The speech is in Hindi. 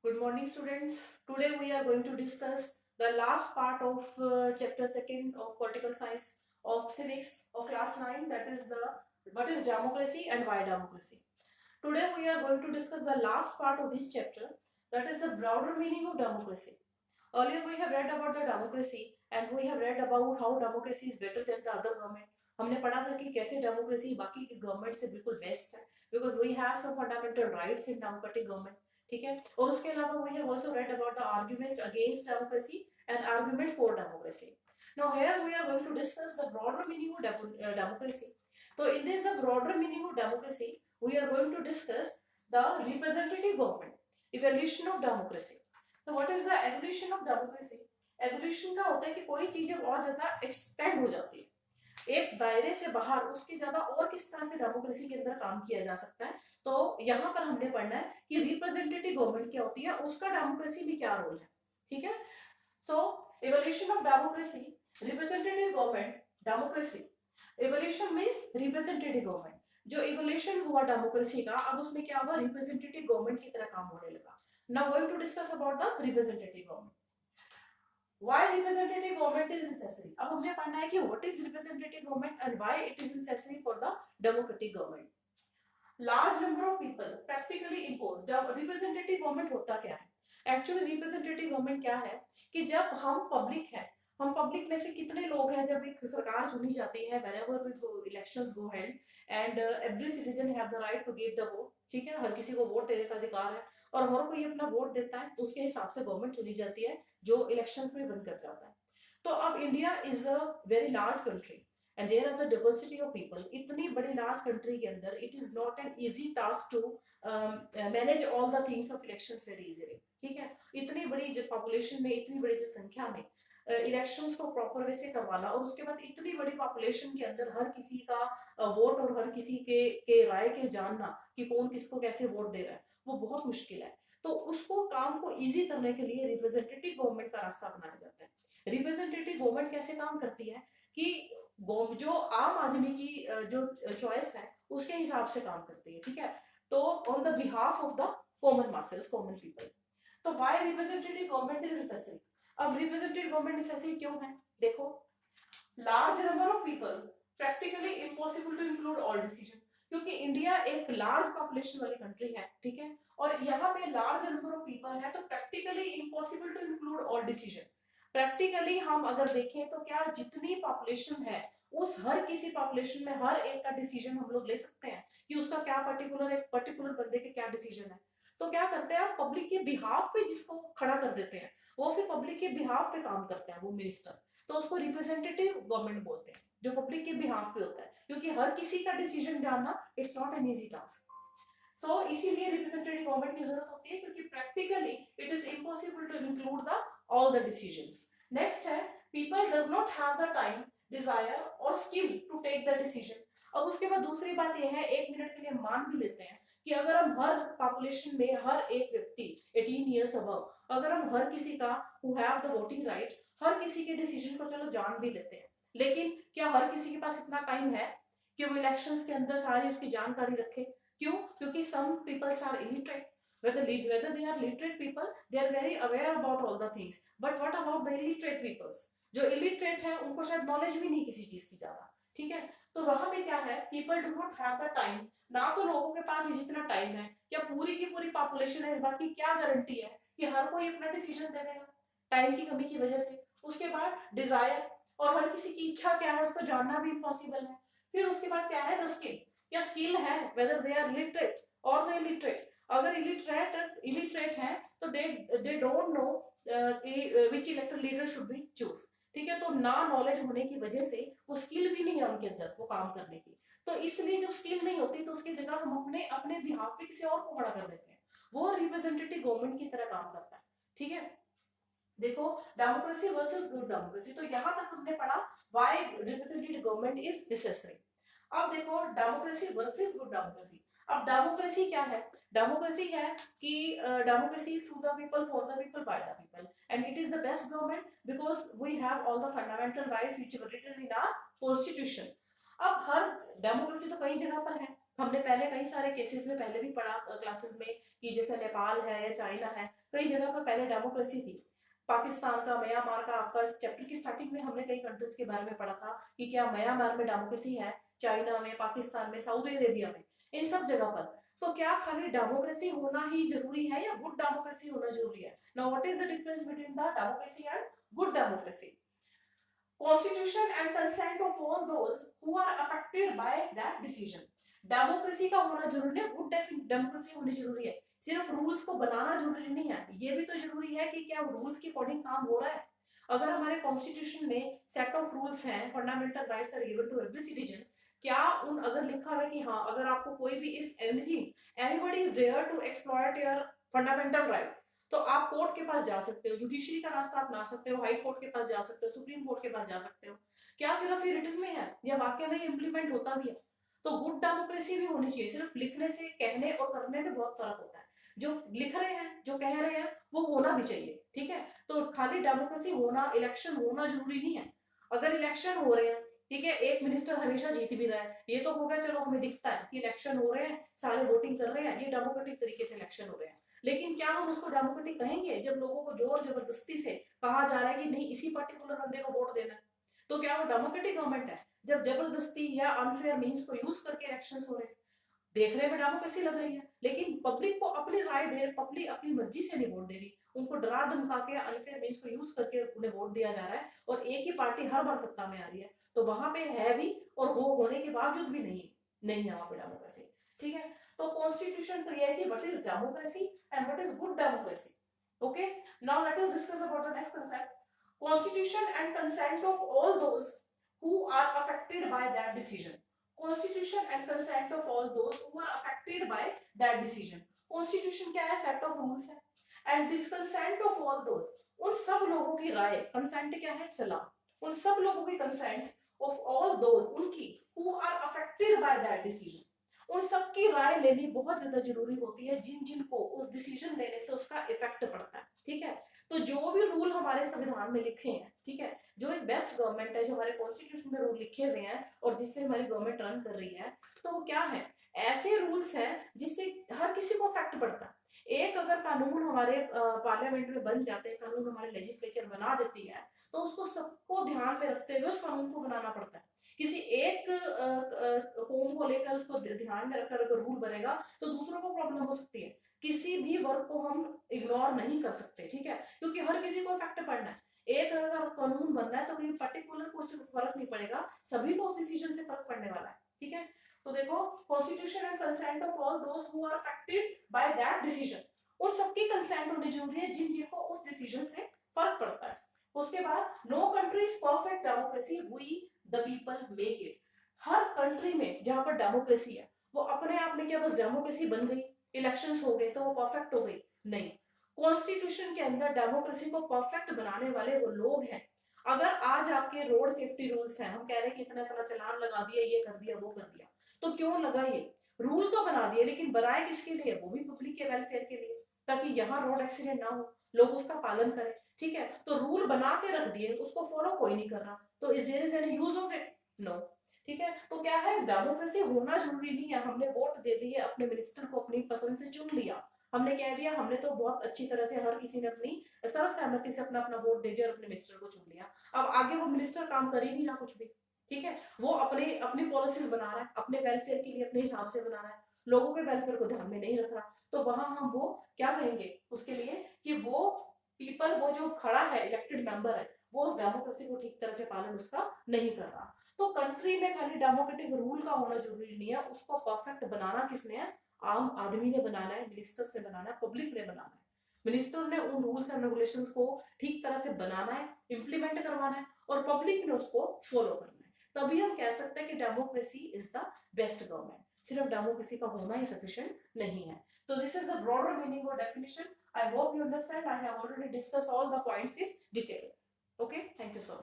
Good morning, students. Today we are going to discuss the last part of chapter second of political science of civics of class 9. That is the what is democracy and why democracy. Today we are going to discuss the last part of this chapter. That is the broader meaning of democracy. Earlier we have read about the democracy and we have read about how democracy is better than the other government. हमने पढ़ा था कि कैसे डेमोक्रेसी बाकी की गवर्नमेंट से बिल्कुल बेस्ट है because we have some fundamental rights in democratic government. ठीक है. और उसके अलावा we have also read about the arguments against democracy and argument for democracy. Now here we are going to discuss the broader meaning of democracy. तो in this the broader meaning of democracy we are going to discuss the representative government, evolution of democracy. तो what is the evolution of democracy? Evolution का होता है कि कोई चीज और ज्यादा एक्सपेंड हो जाती है एक दायरे से बाहर, उसके ज्यादा और किस तरह से डेमोक्रेसी के अंदर काम किया जा सकता है. तो यहाँ पर हमने पढ़ना है कि रिप्रेजेंटेटिव गवर्नमेंट क्या होती है, उसका डेमोक्रेसी में क्या रोल है. ठीक है. So evolution of democracy, representative government, democracy. Evolution means representative government. जो इवोल्यूशन हुआ डेमोक्रेसी का, अब उसमें क्या हुआ, रिप्रेजेंटेटिव गवर्नमेंट की तरह काम होने लगा. Now going to discuss about the representative government. Why representative government is necessary? अब हमने पढ़ना है कि what is representative government and why it is necessary for the democratic government. Large number of people practically impose. representative government होता क्या है? Actually representative government क्या है कि जब हम पब्लिक है, हम पब्लिक में से कितने लोग हैं, जब एक सरकार चुनी जाती है, whenever elections go ahead and every citizen have the right to give the vote. ठीक है, हर किसी को वोट देने का अधिकार है और हर कोई अपना वोट देता है, उसके हिसाब से गवर्नमेंट चुनी जाती है जो इलेक्शंस में विन कर जाता है. तो अब India is a very large country and there is the diversity of people. इतनी बड़ी लार्ज कंट्री के अंदर it is not an easy task to manage all the things of elections very easily. ठीक है. इतनी बड़ी जो पॉपुलेशन में, इतनी बड़ी जो संख्या में इलेक्शंस को प्रॉपर वे से करवाना और उसके बाद इतनी बड़ी पॉपुलेशन के अंदर हर किसी का वोट और हर किसी के राय के जानना कि कौन किसको कैसे वोट दे रहा है, वो बहुत मुश्किल है. तो उसको काम को इजी करने के लिए रिप्रेजेंटेटिव गवर्नमेंट का रास्ता अपनाया जाता है. रिप्रेजेंटेटिव गवर्नमेंट कैसे काम करती है कि जो आम आदमी की जो चॉइस है उसके हिसाब से काम करती है. ठीक है. तो on the behalf of the common masses, common people. तो why representative government is necessary? अब रिप्रेजेंटेटिव गवर्नमेंट नेसेसरी क्यों है? देखो, large number of people, practically impossible to include all decision. क्योंकि इंडिया एक लार्ज पॉपुलेशन वाली कंट्री है. ठीक है. और यहाँ पे लार्ज नंबर ऑफ पीपल है तो practically impossible to include all decision. Practically हम अगर देखें तो क्या जितनी पॉपुलेशन है उस हर किसी पॉपुलेशन में हर एक का डिसीजन हम लोग ले सकते हैं कि उसका क्या पर्टिकुलर, एक पर्टिकुलर बंदे के क्या डिसीजन है. तो क्या करते हैं, पब्लिक के बिहाफ पे जिसको खड़ा कर देते हैं, वो फिर पब्लिक के बिहाफ पे काम करता है वो मिनिस्टर. तो उसको रिप्रेजेंटेटिव गवर्नमेंट बोलते हैं, जो पब्लिक के बिहाफ पे होता है, क्योंकि हर किसी का डिसीजन जानना it's not an easy task. So इसीलिए रिप्रेजेंटेटिव गवर्नमेंट की जरूरत होती है, क्योंकि practically it is impossible to include the all the decisions. Next है, people does not have the time, desire और skill to take the decision. अब उसके बाद दूसरी बात यह है, एक मिनट के लिए मान भी लेते हैं कि अगर हम हर पॉपुलेशन में हर एक व्यक्ति 18 ईयर्स अबव, अगर हम हर किसी का who have the voting right, हर किसी के डिसीजन को चलो जान भी लेते हैं, लेकिन क्या हर किसी के पास इतना टाइम है कि वो इलेक्शंस के अंदर सारी उसकी जानकारी रखे? क्यों? क्योंकि some peoples are illiterate. Whether they are literate people, they are very aware about all the things. But what about the illiterate peoples? जो illiterate है उनको शायद नॉलेज भी नहीं किसी चीज की ज्यादा. ठीक है. तो वहां पे क्या है, people do not have the time. ना तो लोगों के पास जितना टाइम है, या पूरी की पूरी पॉपुलेशन है, इस बात की क्या गारंटी है कि हर कोई अपना डिसीजन दे देगा टाइम की कमी की वजह से. उसके बाद डिजायर, और हर किसी की इच्छा क्या है उसको जानना भी इम्पॉसिबल है. फिर उसके बाद क्या है, द स्किल, या स्किल है, वेदर दे आर लिटरेट और द इलिटरेट. अगर इलिटरेट है तो they don't know which elected leader should be choose. ठीक है. तो ना नॉलेज होने की वजह से वो स्किल भी नहीं है उनके अंदर वो काम करने की. तो इसलिए जब स्किल नहीं होती तो उसकी जगह हम अपने अपने बिहाफ पे किसी और को खड़ा कर देते हैं, वो रिप्रेजेंटेटिव गवर्नमेंट की तरह काम करता है. ठीक है. देखो, डेमोक्रेसी वर्सेस गुड डेमोक्रेसी. तो यहां तक हमने पढ़ा why representative government is necessary. अब देखो, डेमोक्रेसी वर्सेस गुड डेमोक्रेसी. अब डेमोक्रेसी क्या है? डेमोक्रेसी है कि democracy is through the people, for the people, by the people, and it is the best government because we have all the fundamental rights which are written in our constitution. अब हर डेमोक्रेसी तो कई जगह पर है. हमने पहले कई सारे केसेस में पहले भी पढ़ा क्लासेस में कि जैसे नेपाल है या चाइना है, कई जगह पर पहले डेमोक्रेसी थी। पाकिस्तान का, म्यांमार का, आपका इस चैप्टर की स्टार्टिंग में हमने कई कंट्रीज के बारे में पढ़ा था कि क्या म्यांमार में डेमोक्रेसी है, चाइना में, पाकिस्तान में, सऊदी अरेबिया में, इन सब जगह पर। तो क्या खाली डेमोक्रेसी होना ही जरूरी है या गुड डेमोक्रेसी होना जरूरी है? Now what is the difference between the democracy and good democracy? Constitution and consent of all those who are affected by that decision. Democracy का होना जरूरी है, गुड डेमोक्रेसी होनी जरूरी है। सिर्फ रूल्स को बनाना जरूरी नहीं है, ये भी तो जरूरी है कि क्या रूल्स के अकॉर्डिंग काम हो रहा है। अगर हमारे कॉन्स्टिट्यूशन में सेट ऑफ रूल्स हैं, fundamental rights are given to every citizen, क्या उन अगर लिखा हुआ है कि हाँ अगर आपको कोई भी if anything anybody is dare to exploit your fundamental right, तो आप कोर्ट के पास जा सकते हो, जुडिशरी का रास्ता अपना सकते हो, हाई कोर्ट के पास जा सकते हो, सुप्रीम कोर्ट के पास जा सकते हो। क्या सिर्फ ये रिटन में है या वाकई में इम्प्लीमेंट होता भी है? तो गुड डेमोक्रेसी भी होनी चाहिए। सिर्फ लिखने से, कहने और करने में बहुत फर्क होता है। जो लिख रहे हैं, जो कह रहे हैं, वो होना भी चाहिए, ठीक है। तो खाली डेमोक्रेसी होना, इलेक्शन होना जरूरी नहीं है। अगर इलेक्शन हो रहे हैं, ठीक है, एक मिनिस्टर हमेशा जीत भी रहा है, ये तो हो गया, चलो हमें दिखता है कि इलेक्शन हो रहे हैं, सारे वोटिंग कर रहे हैं, ये डेमोक्रेटिक तरीके से इलेक्शन हो रहे हैं। लेकिन क्या हम उसको डेमोक्रेटिक कहेंगे जब लोगों को जोर जबरदस्ती से कहा जा रहा है कि नहीं इसी पर्टिकुलर बंदे को वोट देना है? तो क्या वो डेमोक्रेटिक गवर्नमेंट है जब जबरदस्ती या अनफेयर मीन्स को यूज करके इलेक्शंस हो रहे हैं? देखने में डेमोक्रेसी लग रही है, लेकिन पब्लिक को अपनी राय दे, पब्लिक अपनी मर्जी से नहीं वोट दे रही, उनको डरा धमका के अनफेयर मीन्स को यूज करके उन्हें वोट दिया जा रहा है, और एक ही पार्टी हर बार सत्ता में आ रही है। तो वहां पे है भी, और होने के बावजूद भी नहीं है वहां पे डेमोक्रेसी, ठीक है। तो कॉन्स्टिट्यूशन तो ये है कि what is democracy and what is good democracy. Okay, now let us discuss about the next concept, constitution and consent of all those who are affected by that decision. Constitution and consent of all those who are affected by that decision. Constitution क्या है? सेट ऑफ रूल्स है, and this consent of all those, उन सब लोगों की राय, कंसेंट क्या है? सलाह, उन सब लोगों की कंसेंट ऑफ ऑल दोज, उनकी, who are affected by that decision, उन सबकी राय लेनी बहुत ज्यादा जरूरी होती है जिन जिन को उस डिसीजन लेने से उसका इफेक्ट पड़ता है, ठीक है। तो जो भी रूल हमारे संविधान में लिखे हैं, ठीक है, जो एक बेस्ट गवर्नमेंट है, जो हमारे कॉन्स्टिट्यूशन में रूल लिखे हुए हैं और जिससे हमारी गवर्नमेंट रन कर रही है, तो वो क्या है? ऐसे रूल्स हैं जिससे हर किसी को इफेक्ट पड़ता है। एक अगर कानून हमारे पार्लियामेंट में बन जाते हैं, कानून हमारे लेजिस्लेचर बना देती है, तो उसको सबको ध्यान में रखते हुए उस कानून को बनाना पड़ता है। किसी एक होम को लेकर उसको ध्यान में रखकर अगर रूल बनेगा तो दूसरों को प्रॉब्लम हो सकती है। किसी भी वर्ग को हम इग्नोर नहीं कर सकते, ठीक है, क्योंकि हर किसी को इफेक्ट पड़ना है। एक अगर कानून बनना है तो कोई पर्टिकुलर को फर्क नहीं पड़ेगा, सभी को उस डिसीजन से फर्क पड़ने वाला है, ठीक है। तो देखो, constitution and consent of all those who are affected by that decision, उन सबकी कंसेंट होनी जरूरी है जिन जिनको उस डिसीजन से फर्क पड़ता है। उसके बाद, no country is perfect democracy, we the people make it. हर कंट्री में जहां पर डेमोक्रेसी है, वो अपने आप में क्या बस डेमोक्रेसी बन गई, इलेक्शंस हो गए तो वो परफेक्ट हो गई? नहीं। कॉन्स्टिट्यूशन के अंदर डेमोक्रेसी को परफेक्ट बनाने वाले वो लोग हैं। अगर आज आपके रोड सेफ्टी रूल्स हैं, हम कह रहे हैं कि इतना इतना चालान लगा दिया, ये कर दिया, वो कर दिया, तो क्यों लगा? ये रूल तो बना दिए, लेकिन बनाए किसके लिए? वो भी पब्लिक के वेलफेयर के लिए, ताकि यहाँ रोड एक्सीडेंट ना हो, लोग उसका पालन करें, ठीक है। तो रूल बना के रख दिए, उसको फॉलो कोई नहीं कर रहा, तो is there is any use of it? No, ठीक है। तो क्या है? डेमोक्रेसी होना जरूरी नहीं है। हमने वोट दे दिए, अपने मिनिस्टर को अपनी पसंद से चुन लिया, हमने कह दिया, हमने तो बहुत अच्छी तरह से हर किसी ने अपनी सर्वसहमति से अपना अपना वोट दे दिया और अपने मिनिस्टर को चुन लिया। अब आगे वो मिनिस्टर काम कर ही नहीं रहा कुछ भी, ठीक है। वो अपने अपनी पॉलिसीज बना रहा है, अपने वेलफेयर के लिए अपने हिसाब से बना रहा है, लोगों के वेलफेयर को ध्यान में नहीं रख रहा। तो वहां हम वो क्या कहेंगे उसके लिए कि वो पीपल, वो जो खड़ा है, इलेक्टेड मेंबर है, वो उस डेमोक्रेसी को ठीक तरह से पालन उसका नहीं कर रहा। तो कंट्री में खाली डेमोक्रेटिक रूल का होना जरूरी नहीं है, उसको परफेक्ट बनाना किसने है? आम आदमी ने बनाना है, मिनिस्टर से बनाना है, पब्लिक ने बनाना है। मिनिस्टर ने उन रूल्स एंड रेगुलेशंस को ठीक तरह से बनाना है, इंप्लीमेंट करवाना है, और पब्लिक ने उसको फॉलो करना है। तभी हम कह सकते हैं कि democracy is the best government. सिर्फ डेमोक्रेसी का होना ही सफिशिएंट नहीं है। तो this is the broader meaning और definition. I hope you understand. I have already discussed all the points in detail. Okay, thank you so much.